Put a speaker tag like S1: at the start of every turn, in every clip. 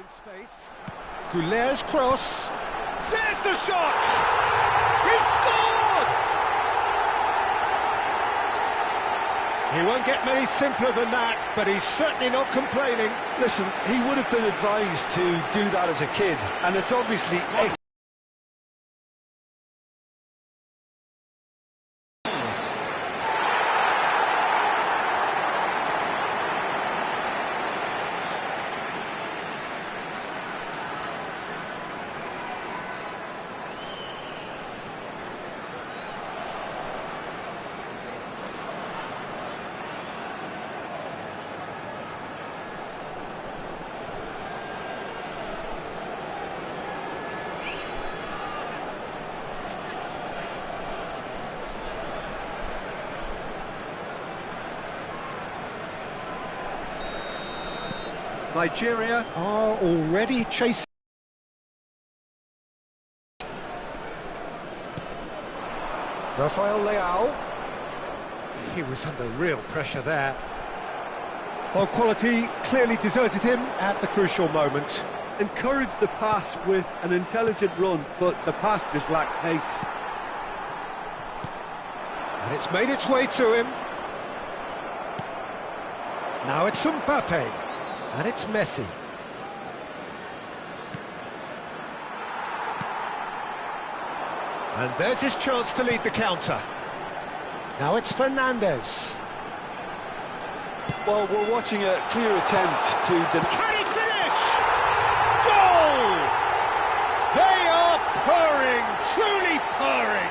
S1: in space. Goulet's cross. There's the shot! He scored! He won't get many simpler than that, but he's certainly not complaining.
S2: Listen, he would have been advised to do that as a kid, and it's obviously...
S1: Nigeria are already chasing. Rafael Leao. He was under real pressure there. Well, quality clearly deserted him at the crucial moment.
S2: Encouraged the pass with an intelligent run, but the pass just lacked pace.
S1: And it's made its way to him. Now it's Mbappe. And it's Messi. And there's his chance to lead the counter. Now it's Fernandes.
S2: Well, we're watching a clear attempt to...
S1: Can he finish? Goal! They are purring, truly purring.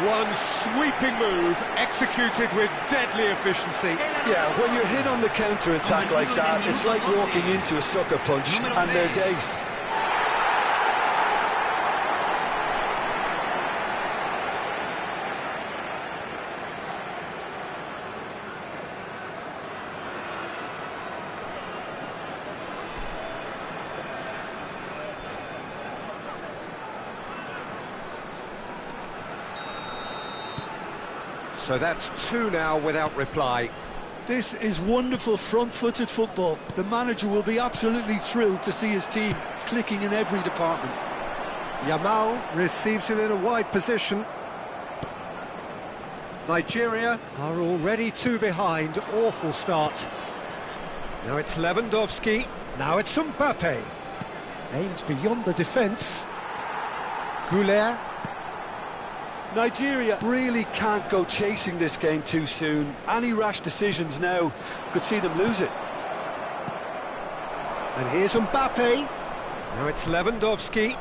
S1: One sweeping move, executed with deadly efficiency.
S2: Yeah, when you're hit on the counter-attack like that, it's like walking into a sucker punch, and they're dazed.
S1: So that's two now without reply.
S2: This is wonderful front-footed football. The manager will be absolutely thrilled to see his team clicking in every department.
S1: Yamal receives it in a wide position. Nigeria are already two behind. Awful start. Now it's Lewandowski. Now it's Mbappe. Aimed beyond the defence. Goulet.
S2: Nigeria really can't go chasing this game too soon. Any rash decisions now could see them lose it.
S1: And here's Mbappe. Now it's Lewandowski.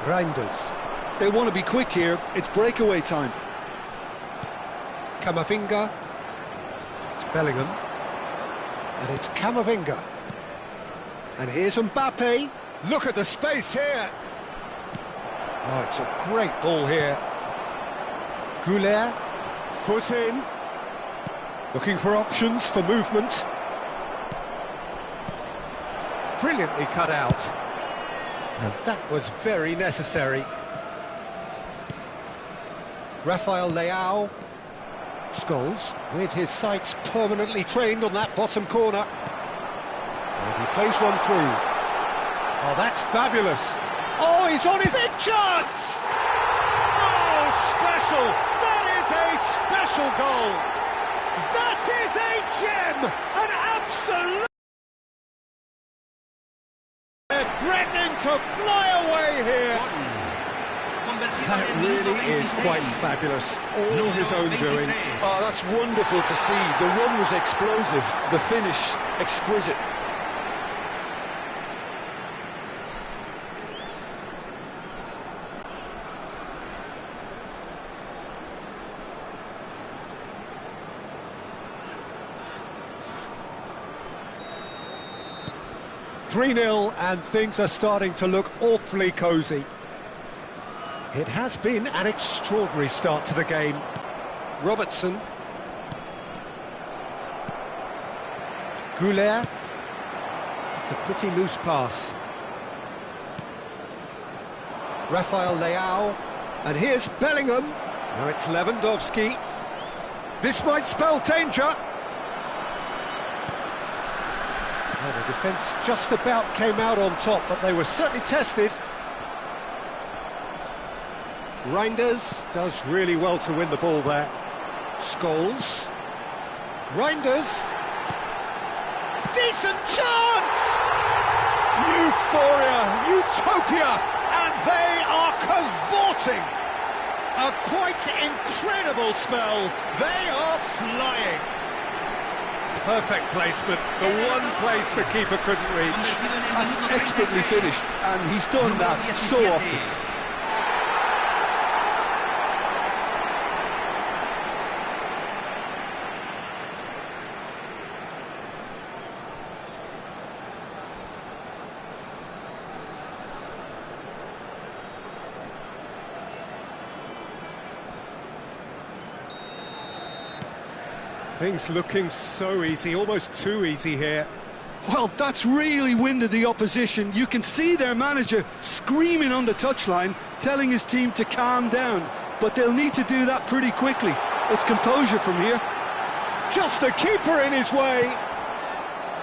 S1: Reinders.
S2: They want to be quick here. It's breakaway time.
S1: Camavinga. It's Bellingham. And it's Camavinga. And here's Mbappe. Look at the space here. Oh, it's a great ball here. Goulet, foot in. Looking for options for movement. Brilliantly cut out. And that was very necessary. Rafael Leao. Scholes, with his sights permanently trained on that bottom corner. And he plays one through. Oh, that's fabulous. Oh, he's on his head chance! Oh, special! That is a special goal! That is a gem! An absolute... They're threatening to fly away here! That really is quite fabulous. All his own doing.
S2: Oh, that's wonderful to see. The run was explosive, the finish exquisite.
S1: "3-0 and things are starting to look awfully cosy. It has been an extraordinary start to the game. Robertson. Goulet. It's a pretty loose pass. Rafael Leao. And here's Bellingham. Now it's Lewandowski. This might spell danger. Well, the defence just about came out on top, but they were certainly tested. Reinders does really well to win the ball there. Scholes. Reinders. Decent chance! Euphoria, utopia, and they are cavorting. A quite incredible spell. They are flying. Perfect placement, the one place the keeper couldn't reach.
S2: That's expertly finished, and he's done that so often.
S1: Things looking so easy, almost too easy here.
S2: Well, that's really winded the opposition. You can see their manager screaming on the touchline, telling his team to calm down. But they'll need to do that pretty quickly. It's composure from here.
S1: Just the keeper in his way.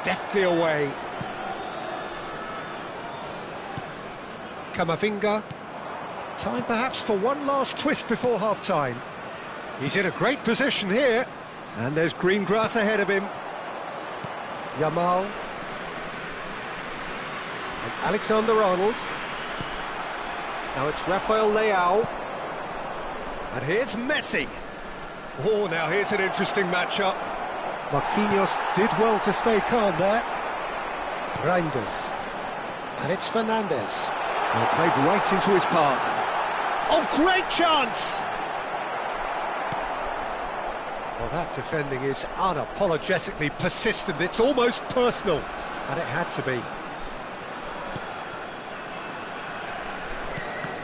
S1: Deftly away. Camavinga. Time perhaps for one last twist before half-time. He's in a great position here. And there's green grass ahead of him. Yamal. And Alexander-Arnold. Now it's Rafael Leao. And here's Messi. Oh, now here's an interesting matchup. Marquinhos did well to stay calm there. Reinders. And it's Fernandes. Well, played right into his path. Oh, great chance! Well, that defending is unapologetically persistent. It's almost personal, and it had to be.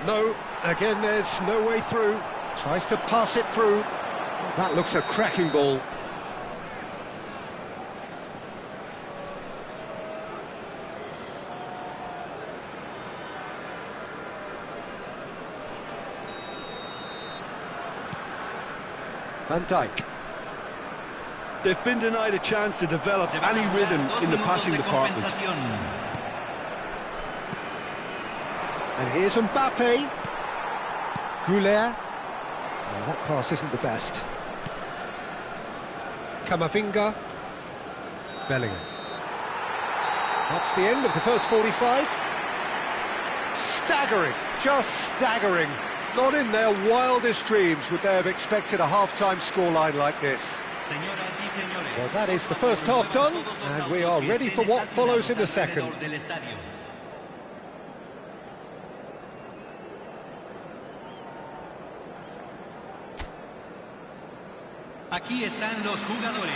S1: No, again, there's no way through. Tries to pass it through. Well, that looks a cracking ball. Van Dijk.
S2: They've been denied a chance to develop any rhythm in the passing department.
S1: And here's Mbappe. Goulet. Well, that pass isn't the best. Camavinga. Bellingham. That's the end of the first 45. Staggering, just staggering. Not in their wildest dreams would they have expected a half-time scoreline like this. Well, that is the first half done, and we are ready for what follows in the second.
S3: Aquí están los jugadores.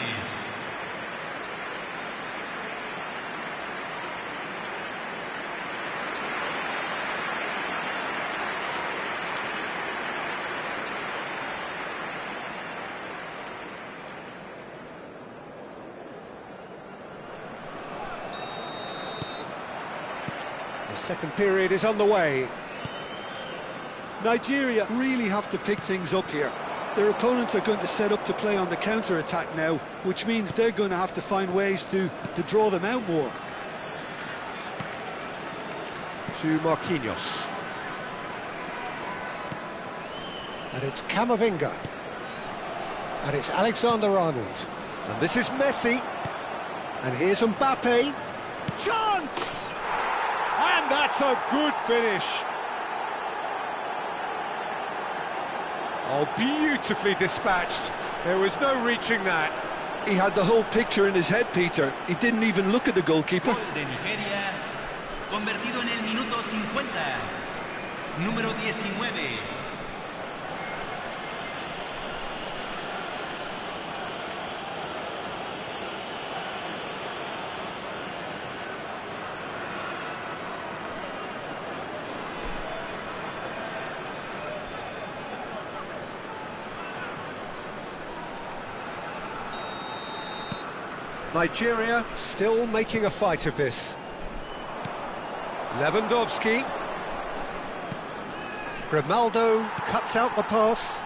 S1: The second period is underway.
S2: Nigeria really have to pick things up here. Their opponents are going to set up to play on the counter-attack now, which means they're going to have to find ways to draw them out more.
S1: To Marquinhos. And it's Camavinga. And it's Alexander-Arnold. And this is Messi. And here's Mbappe. Chance! And that's a good finish. Oh, beautifully dispatched. There was no reaching that.
S2: He had the whole picture in his head, Peter. He didn't even look at the goalkeeper.
S3: Gol de Nigeria, convertido en el minuto 50. Número 19.
S1: Nigeria still making a fight of this. Lewandowski. Grimaldo cuts out the pass.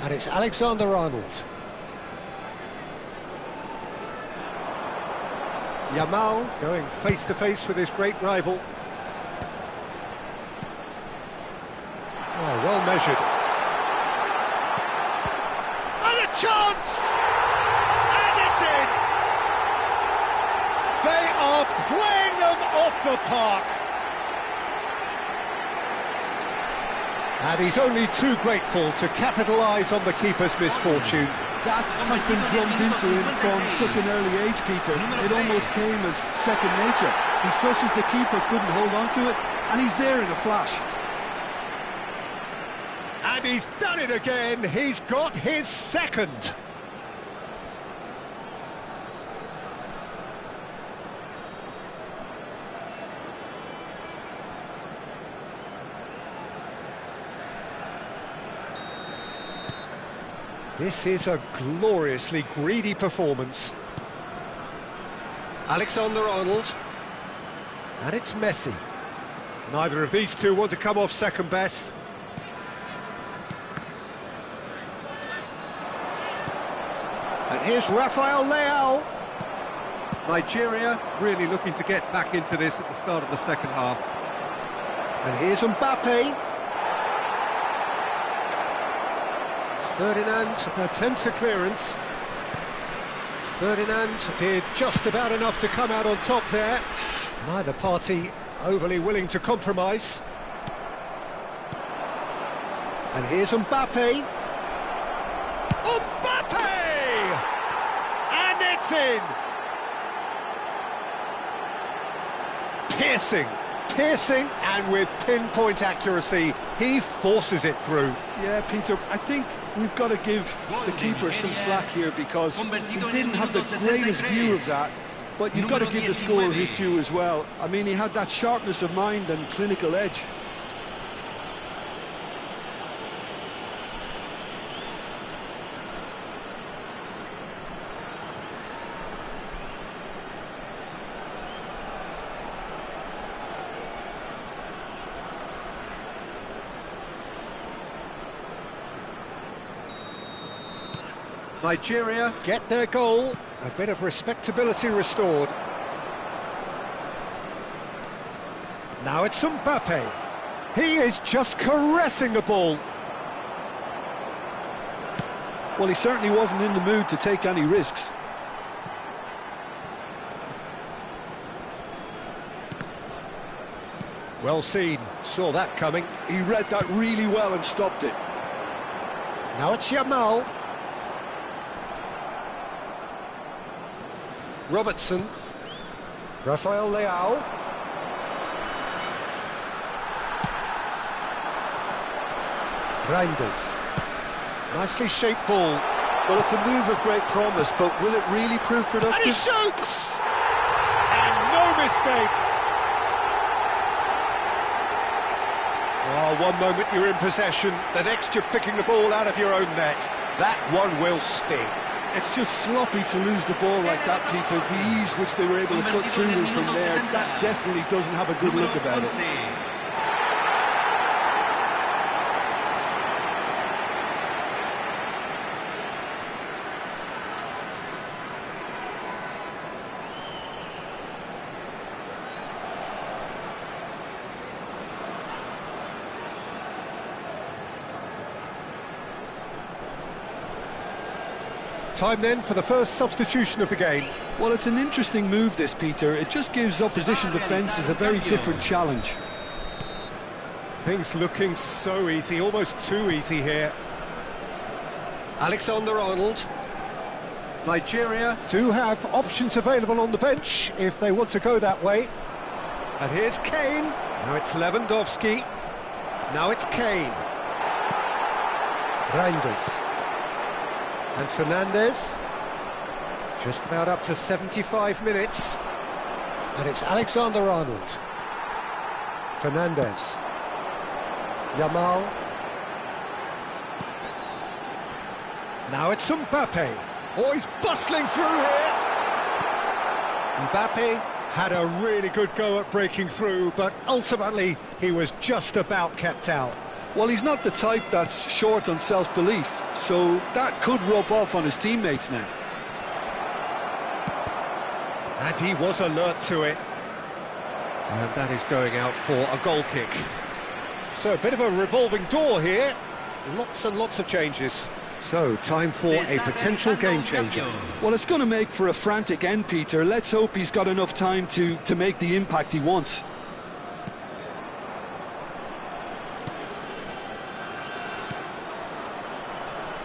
S1: And it's Alexander-Arnold. Yamal going face-to-face with his great rival. Oh, well measured. And a chance! And it's in! They are playing them off the park. And he's only too grateful to capitalise on the keeper's misfortune.
S2: That has been drummed into him from such an early age, Peter. It almost came as second nature. He susses the keeper couldn't hold on to it, and he's there in a flash.
S1: And he's done it again. He's got his second. This is a gloriously greedy performance. Alexander-Arnold. And it's Messi. Neither of these two want to come off second best. And here's Rafael Leao. Nigeria really looking to get back into this at the start of the second half. And here's Mbappe. Ferdinand attempts a clearance. Ferdinand did just about enough to come out on top there. Neither party overly willing to compromise. And here's Mbappe. Mbappe! And it's in! Piercing, and with pinpoint accuracy, he forces it through.
S2: Yeah, Peter, I think we've got to give the keeper some slack here because he didn't have the greatest view of that, but you've got to give the scorer his due as well. I mean, he had that sharpness of mind and clinical edge.
S1: Nigeria get their goal, a bit of respectability restored. Now it's Mbappe. He is just caressing the ball.
S2: Well, he certainly wasn't in the mood to take any risks.
S1: Well seen, saw that coming.
S2: He read that really well and stopped it.
S1: Now it's Yamal. Robertson. Rafael Leao. Reinders. Nicely shaped ball.
S2: Well, it's a move of great promise, but will it really prove productive?
S1: And he shoots! And no mistake! Oh, one moment you're in possession, the next you're picking the ball out of your own net. That one will sting.
S2: It's just sloppy to lose the ball like that, Peter. The ease which they were able to cut through them from there, that definitely doesn't have a good look about it.
S1: Time then for the first substitution of the game.
S2: Well, it's an interesting move this, Peter. It just gives opposition defences a very different challenge.
S1: Things looking so easy, almost too easy here. Alexander-Arnold. Nigeria do have options available on the bench if they want to go that way. And here's Kane. Now it's Lewandowski. Now it's Kane. Reinders. And Fernandez, just about up to 75 minutes. And it's Alexander-Arnold. Fernandez. Yamal. Now it's Mbappe. Oh, he's bustling through here. Mbappe had a really good go at breaking through, but ultimately he was just about kept out.
S2: Well, he's not the type that's short on self-belief, so that could rub off on his teammates now.
S1: And he was alert to it. And that is going out for a goal kick. So a bit of a revolving door here. Lots and lots of changes. So, time for a potential game changer.
S2: Well, it's going to make for a frantic end, Peter. Let's hope he's got enough time to make the impact he wants.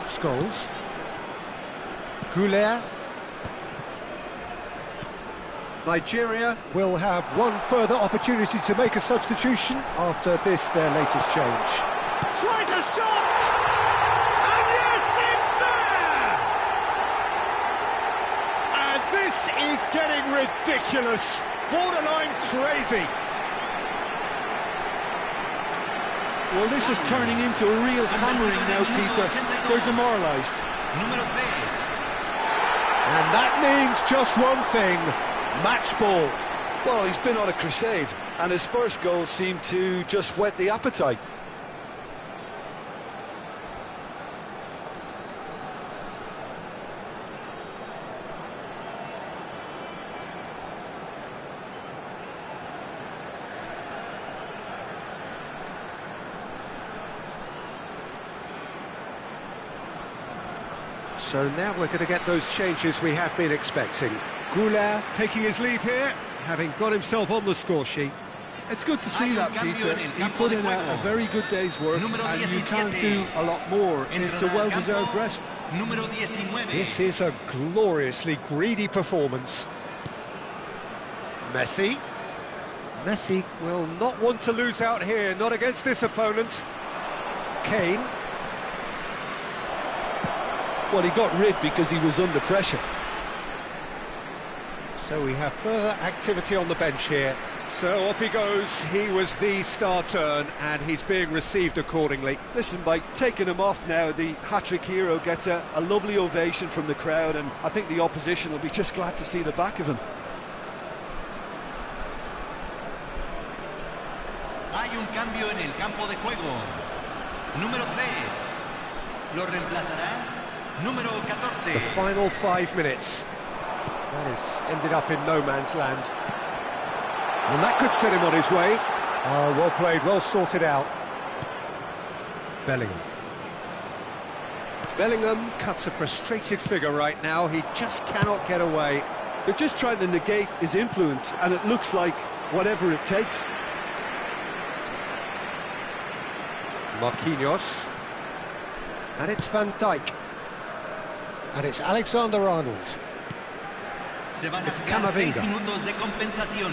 S1: Scholes. Goulet. Nigeria will have one further opportunity to make a substitution after this, their latest change. Tries a shot! And yes, it's there! And this is getting ridiculous, borderline crazy.
S2: Well, this is turning into a real hammering now, Peter. They're demoralised.
S1: And that means just one thing. Match ball.
S2: Well, he's been on a crusade, and his first goal seemed to just whet the appetite.
S1: So now we're going to get those changes we have been expecting. Goulet taking his leave here, having got himself on the score sheet.
S2: It's good to see that, Peter. He put in a very good day's work, and you can't do a lot more. It's a well-deserved rest.
S1: This is a gloriously greedy performance. Messi. Messi will not want to lose out here, not against this opponent. Kane.
S2: Well, he got rid because he was under pressure.
S1: So we have further activity on the bench here. So off he goes. He was the star turn, and he's being received accordingly.
S2: Listen, by taking him off now, the hat-trick hero gets a lovely ovation from the crowd, and I think the opposition will be just glad to see the back of him.
S3: Hay un cambio en el campo de juego. Número 3. Lo reemplazará número 14.
S1: The final 5 minutes. That has ended up in no man's land. And that could set him on his way. Oh, well played, well sorted out. Bellingham. Bellingham cuts a frustrated figure right now. He just cannot get away.
S2: They're just trying to negate his influence, and it looks like whatever it takes.
S1: Marquinhos. And it's Van Dijk. And it's Alexander-Arnold. It's Camavinga.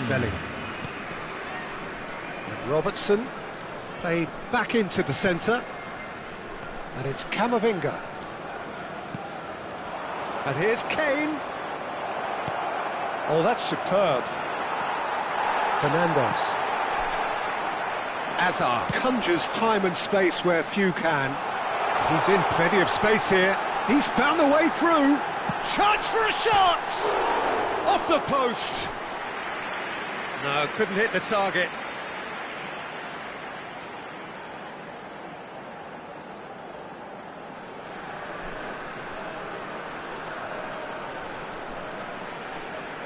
S1: Bellingham. And Robertson played back into the centre. And it's Camavinga. And here's Kane. Oh, that's superb. Fernandes. Azar conjures time and space where few can. He's in plenty of space here. He's found the way through. Chance for a shot! Off the post. No, couldn't hit the target.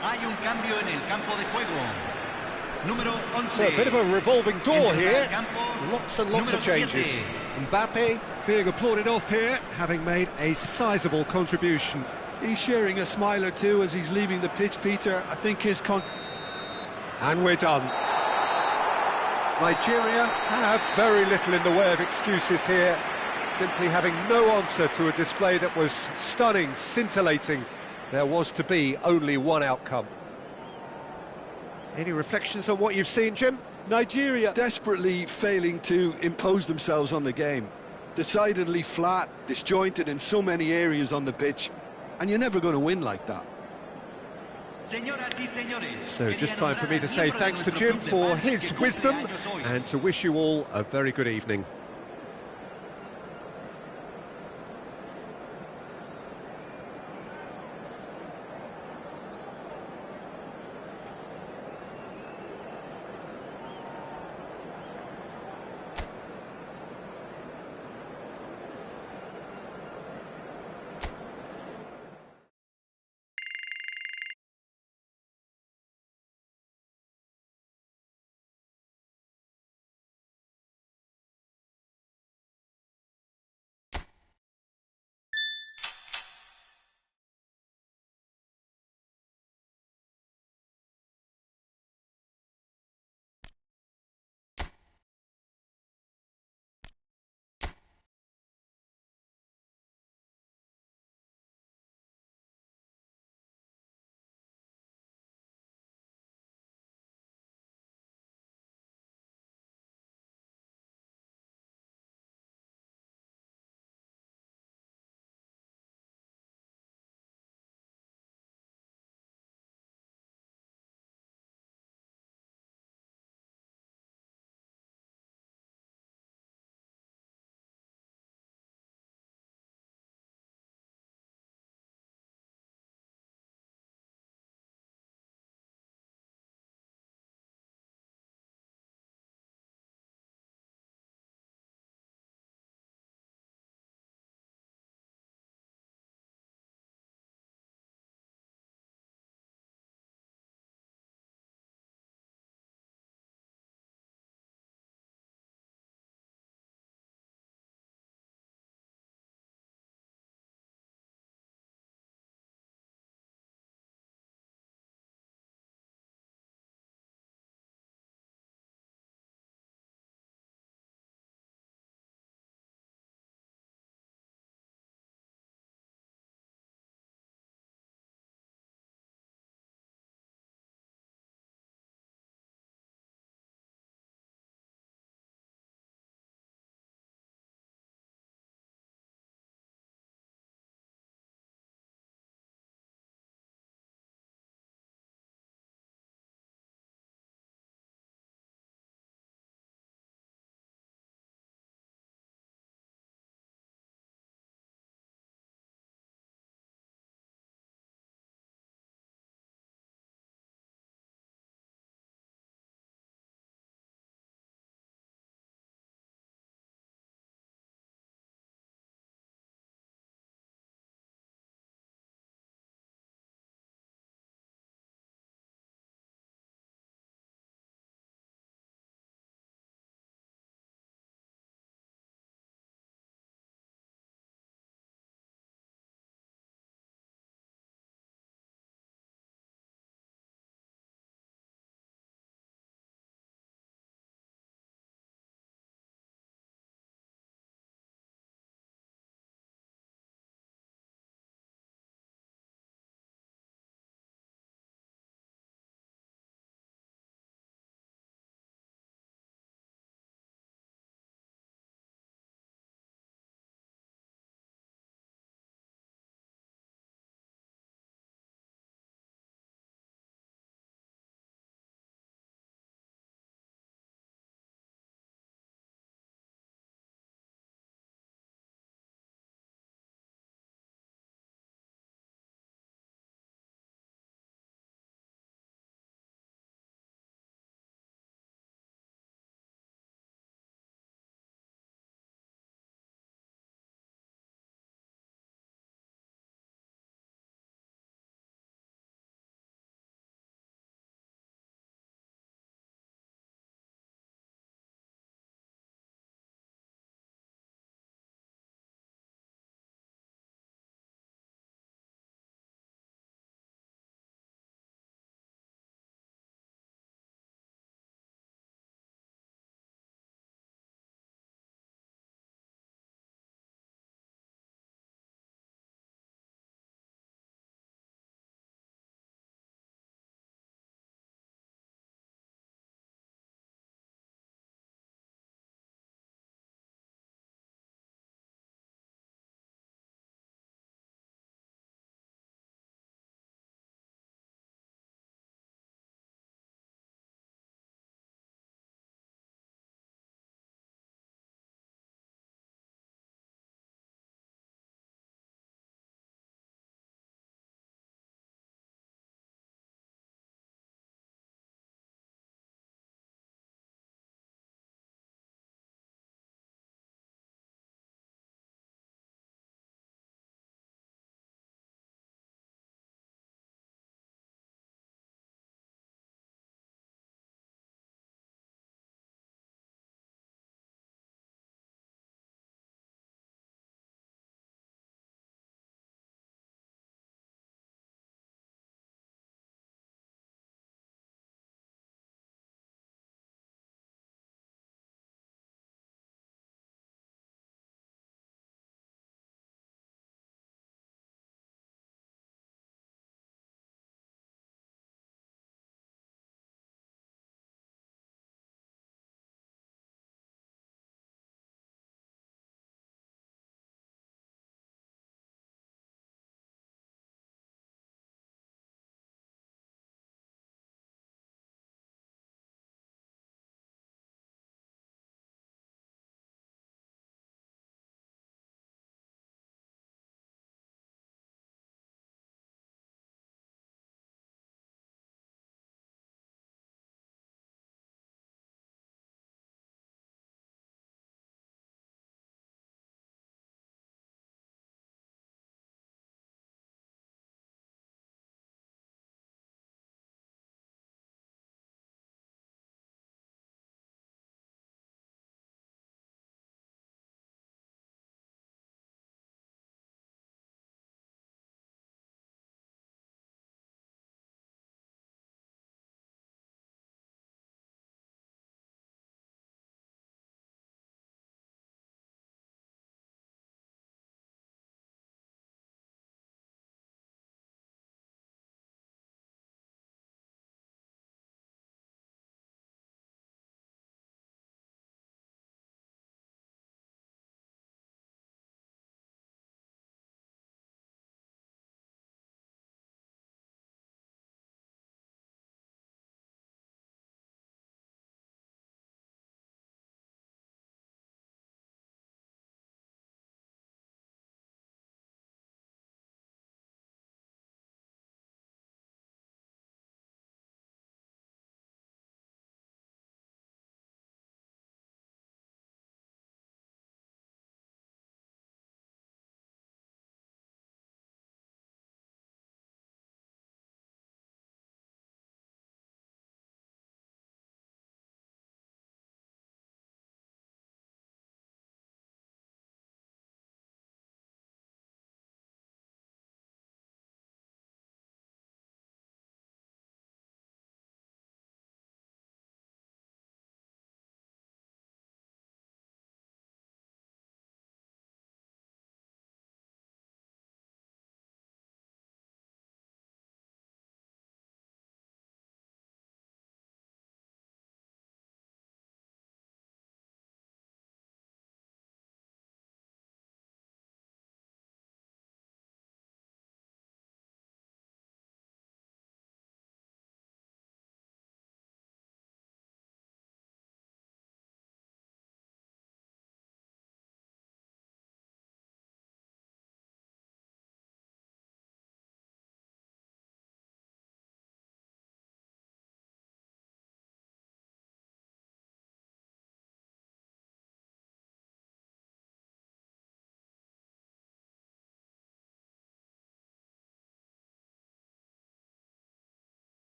S3: Hay un cambio en el campo de juego. Número 11.
S1: So a bit of a revolving door here. Lots and lots of changes. Mbappe being applauded off here, having made a sizable contribution.
S2: He's sharing a smile or two as he's leaving the pitch, Peter. I think his
S1: And we're done. Nigeria have very little in the way of excuses here, simply having no answer to a display that was stunning, scintillating. There was to be only one outcome. Any reflections on what you've seen, Jim?
S2: Nigeria desperately failing to impose themselves on the game. Decidedly flat, disjointed in so many areas on the pitch, and you're never going to win like that.
S1: So just time for me to say thanks to Jim for his wisdom and to wish you all a very good evening.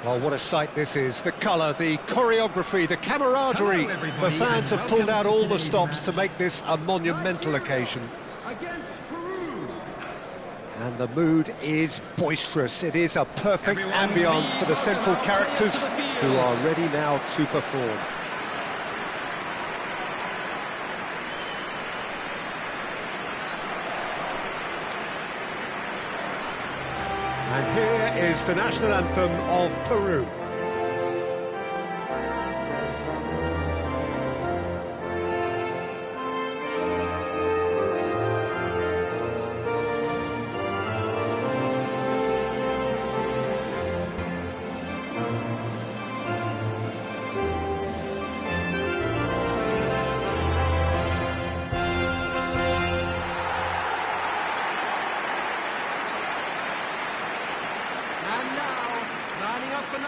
S1: Well, what a sight this is. The colour, the choreography, the camaraderie.
S3: Hello, everybody,
S1: The fans
S3: and
S1: have pulled out
S3: welcome
S1: all
S3: to
S1: the
S3: the
S1: stops
S3: match.
S1: to make this a monumental occasion.
S3: Against Peru.
S1: And the mood is boisterous. It is a perfect
S3: Everyone,
S1: ambience for the
S3: please
S1: central
S3: welcome our players
S1: characters
S3: to the field.
S1: who are ready now to perform. And here is the national anthem of Peru.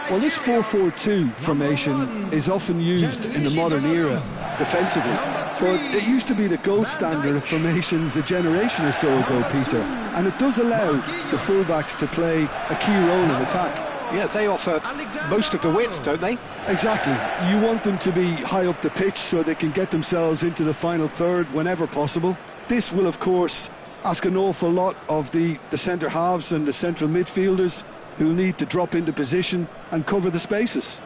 S2: Well, this 4-4-2 formation is often used in the modern era defensively, but it used to be the gold standard of formations a generation or so ago, Peter, and it does allow the fullbacks to play a key role in attack.
S1: Yeah, they offer most of the width, don't they?
S2: Exactly. You want them to be high up the pitch so they can get themselves into the final third whenever possible. This will, of course, ask an awful lot of the centre halves and the central midfielders, who'll need to drop into position and cover the spaces.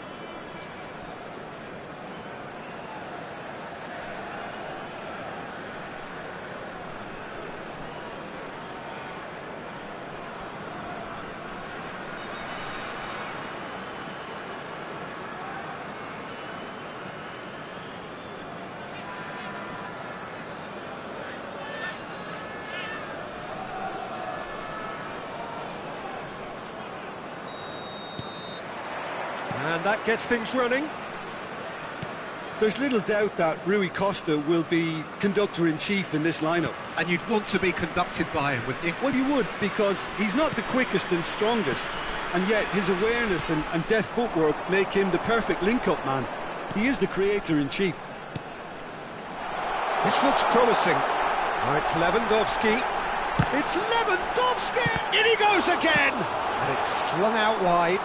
S1: And that gets things running.
S2: There's little doubt that Rui Costa will be conductor-in-chief in this lineup.
S1: And you'd want to be conducted by him, wouldn't you?
S2: Well, you would, because he's not the quickest and strongest, and yet his awareness and deft footwork make him the perfect link-up man. He is the creator-in-chief.
S1: This looks promising. Now it's Lewandowski. It's Lewandowski! In he goes again! And it's slung out wide.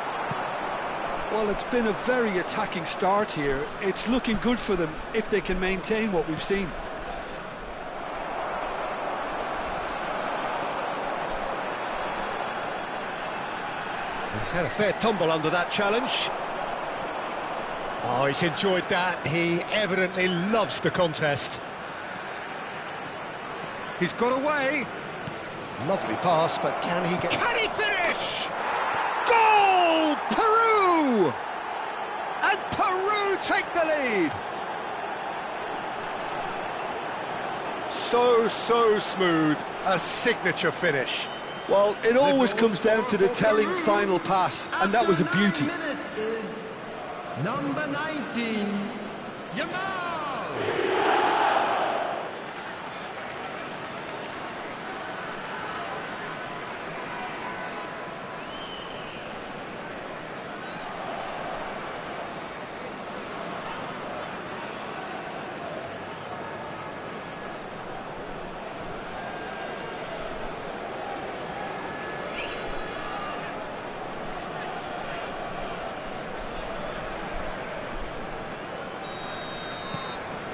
S2: Well, it's been a very attacking start here. It's looking good for them if they can maintain what we've seen.
S1: He's had a fair tumble under that challenge. Oh, he's enjoyed that. He evidently loves the contest. He's got away. Lovely pass, but can he finish? Goal! Peru! And Peru take the lead. So smooth. A signature finish.
S2: Well, it always comes down to the telling final pass, and that was a beauty.
S3: Is number 19, Yamal.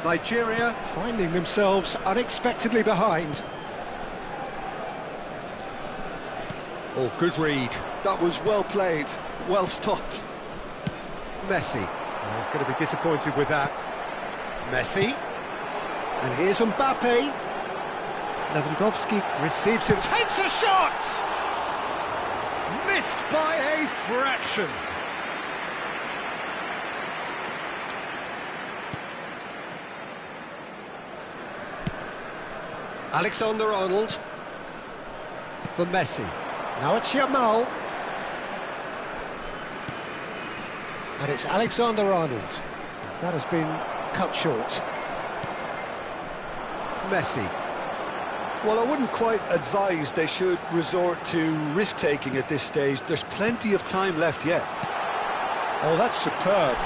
S1: Nigeria finding themselves unexpectedly behind. Oh, good read.
S2: That was well played, well stopped.
S1: Messi. Oh, he's going to be disappointed with that. Messi. And here's Mbappe. Lewandowski receives him. Takes a shot! Missed by a fraction. Alexander-Arnold for Messi. Now it's Yamal. And it's Alexander-Arnold. That has been cut short. Messi.
S2: Well, I wouldn't quite advise they should resort to risk-taking at this stage. There's plenty of time left yet.
S1: Oh, that's superb.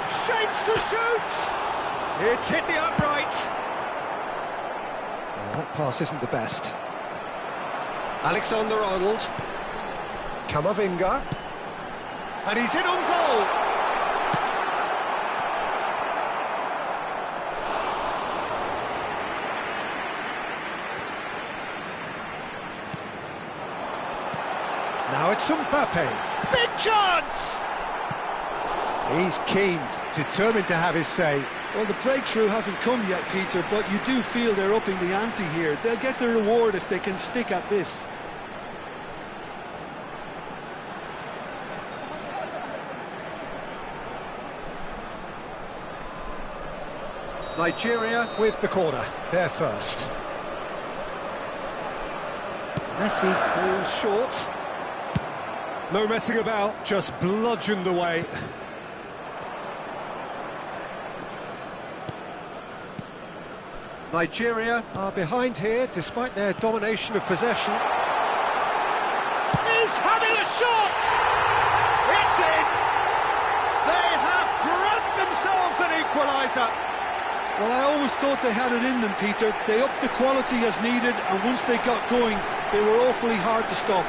S1: Shapes to shoot! It's hit the upright. Oh, that pass isn't the best. Alexander-Arnold. Camavinga. And he's in on goal. Now it's Mbappe. Big chance! He's keen, determined to have his say.
S2: Well, the breakthrough hasn't come yet, Peter, but you do feel they're upping the ante here. They'll get the reward if they can stick at this.
S1: Nigeria with the corner, they're first. Messi pulls short. No messing about, just bludgeoned away. Nigeria are behind here, despite their domination of possession. He's having a shot! It's in! They have grabbed themselves an equaliser!
S2: Well, I always thought they had it in them, Peter. They upped the quality as needed, and once they got going, they were awfully hard to stop.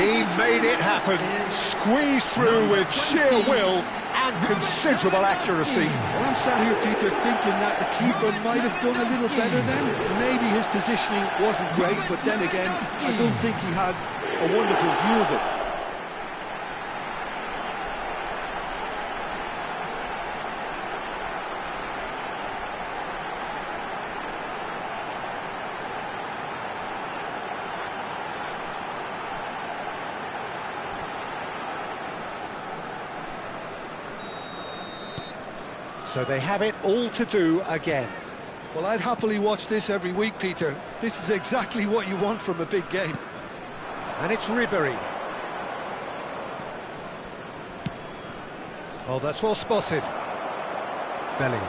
S1: He made it happen, squeezed through with sheer will and considerable accuracy.
S2: Well, I'm sat here, Peter, thinking that the keeper might have done a little better then. Maybe his positioning wasn't great, but then again, I don't think he had a wonderful view of it.
S1: So they have it all to do again.
S2: Well, I'd happily watch this every week, Peter. This is exactly what you want from a big game.
S1: And it's Ribery. Oh, that's well spotted. Bellingham.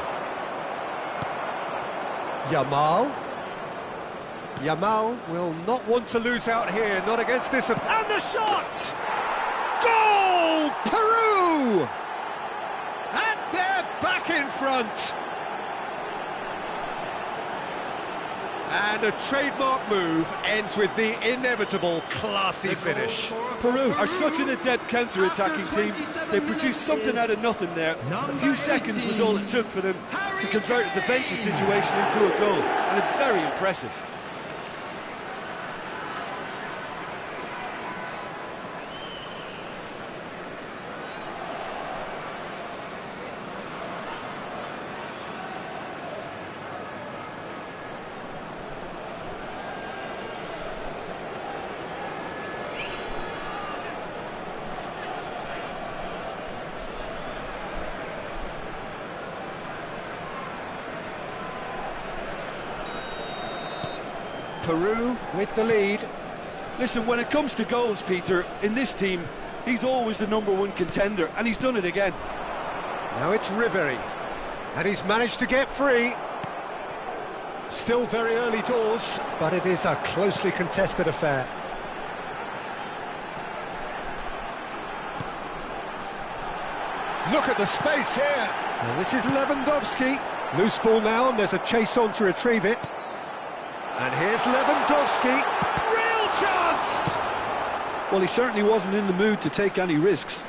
S1: Yamal will not want to lose out here, not against this. And the shot! Goal! Peru! And they're back in front. And a trademark move ends with the inevitable classy finish.
S2: Peru are such an adept counter-attacking team. They produced something out of nothing there. A few seconds was all it took for them to convert a defensive situation into a goal, and it's very impressive.
S1: Peru with the lead.
S2: Listen, when it comes to goals, Peter, in this team, he's always the #1 contender, and he's done it again.
S1: Now it's Ribery, and he's managed to get free. Still very early doors, but it is a closely contested affair. Look at the space here. Now this is Lewandowski. Loose ball now, and there's a chase on to retrieve it. And here's Lewandowski. Real chance!
S2: Well, he certainly wasn't in the mood to take any risks.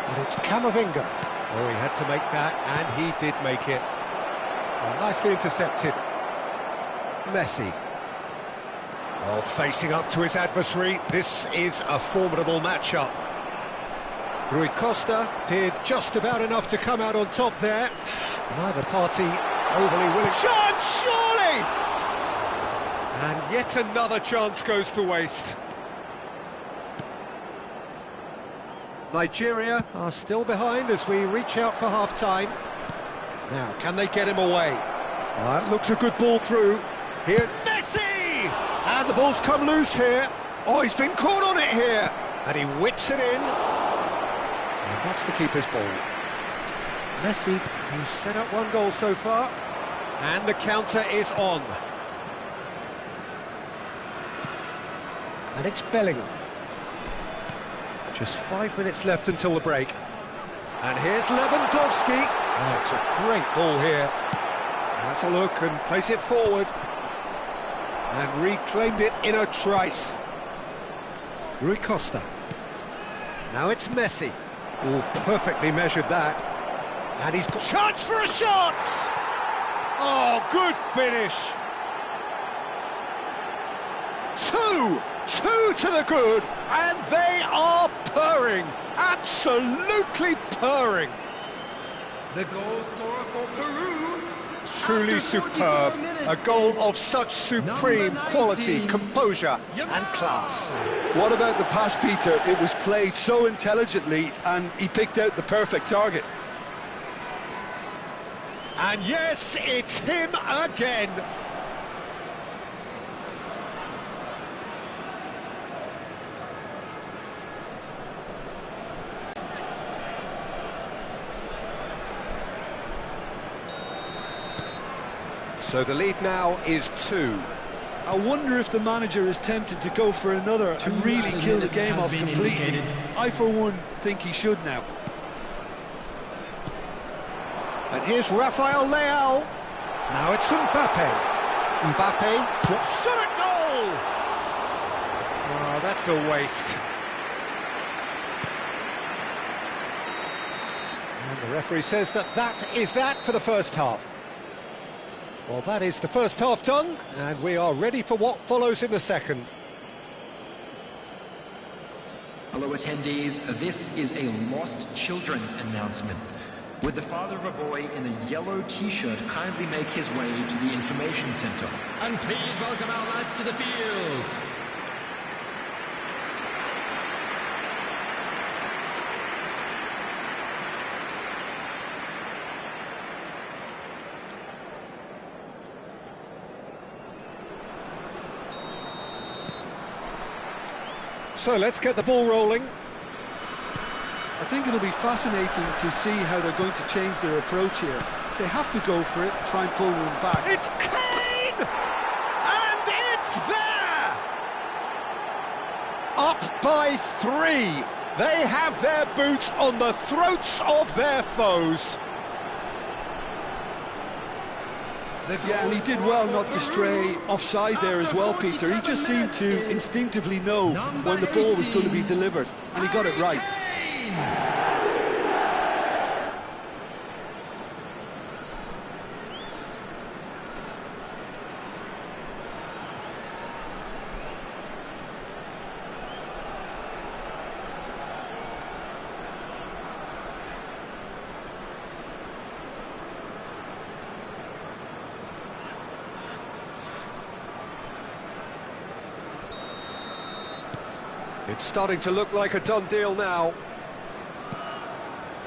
S1: And it's Camavinga. Oh, he had to make that, and he did make it. Well, nicely intercepted. Messi. Oh, facing up to his adversary. This is a formidable matchup. Rui Costa did just about enough to come out on top there. Neither party overly willing. Chance, surely! And yet another chance goes to waste. Nigeria are still behind as we reach out for half-time. Now, can they get him away? It looks a good ball through. Here, Messi! And the ball's come loose here. Oh, he's been caught on it here. And he whips it in. And that's the keeper's ball. Messi, who's set up one goal so far. And the counter is on. And it's Bellingham. Just 5 minutes left until the break. And here's Lewandowski. Oh, it's a great ball here. That's a look and place it forward. And reclaimed it in a trice. Rui Costa. Now it's Messi. Oh, perfectly measured that. And he's got chance for a shot! Oh, good finish. Two to the good, and they are purring. Absolutely purring.
S3: The goal scorer for Peru.
S1: Truly
S3: after 44
S1: superb.
S3: minutes
S1: A goal
S3: is
S1: of such supreme
S3: number
S1: quality,
S3: 19,
S1: composure and
S3: Yamal.
S1: class.
S2: What about the pass, Peter? It was played so intelligently, and he picked out the perfect target.
S1: And yes, it's him again. So the lead now is 2.
S2: I wonder if the manager is tempted to go for another and really kill the game off completely. I, for one, think he should now.
S1: And here's Rafael Leao. Now it's Mbappe. Mbappe, shot at goal! Oh, that's a waste. And the referee says that is that for the first half. Well, that is the first half done, and we are ready for what follows in the second.
S4: Hello attendees, this is a lost children's announcement. Would the father of a boy in a yellow t-shirt kindly make his way to the information center?
S3: And please welcome our lads to the field.
S1: So let's get the ball rolling.
S2: I think it'll be fascinating to see how they're going to change their approach here. They have to go for it, try and pull one back.
S1: It's Kane! And it's there! Up by 3. They have their boots on the throats of their foes.
S2: Yeah, and he did well not to stray offside there as well, Peter. He just seemed to instinctively know when the ball was going to be delivered, and he got it right.
S1: It's starting to look like a done deal now.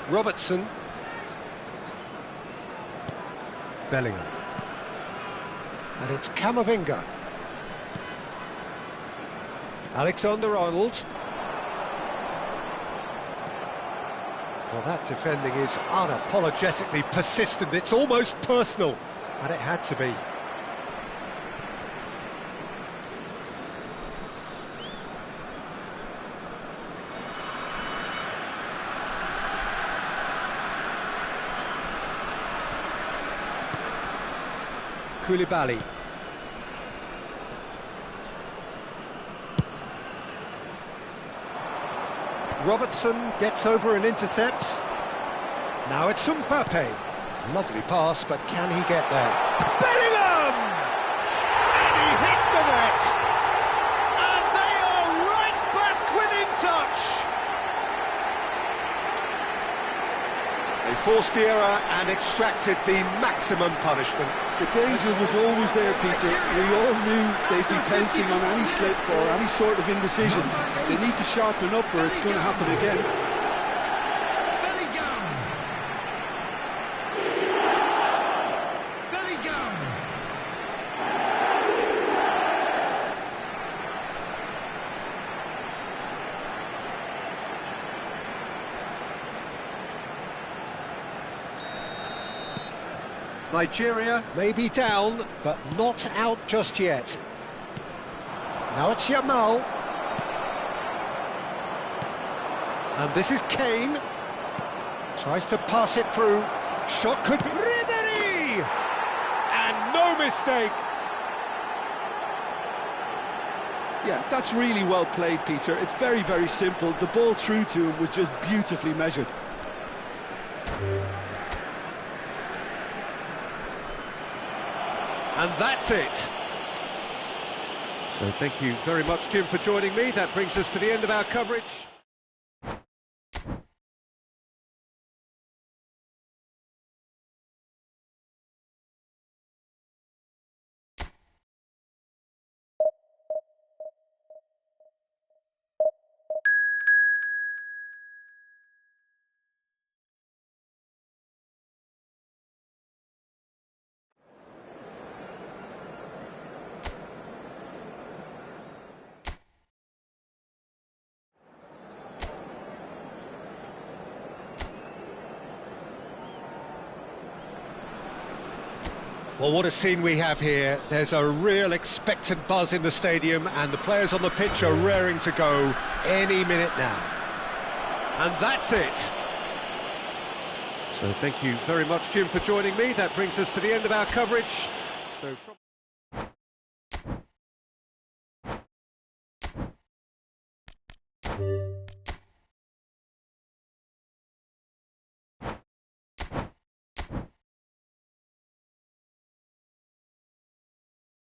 S1: Robertson. Bellingham. And it's Camavinga. Alexander-Arnold. Well, that defending is unapologetically persistent. It's almost personal, and it had to be. Koulibaly. Robertson gets over and intercepts. Now it's Mbappe. Lovely pass, but can he get there? Bellingham! And he hits the net! And they are right back within touch! They forced the error and extracted the maximum punishment.
S2: The danger was always there, Peter. We all knew they'd be pouncing on any slip or any sort of indecision. They need to sharpen up or it's going to happen again.
S1: Nigeria may be down, but not out just yet. Now it's Yamal. And this is Kane. Tries to pass it through. Shot could be... Ribéry! mistake.
S2: Yeah, that's really well played, Peter. It's very, very simple. The ball through to him was just beautifully measured.
S1: And that's it. So thank you very much, Jim, for joining me. That brings us to the end of our coverage. Well, what a scene we have here. There's a real expectant buzz in the stadium, and the players on the pitch are raring to go any minute now. And that's it. So thank you very much, Jim, for joining me. That brings us to the end of our coverage. So from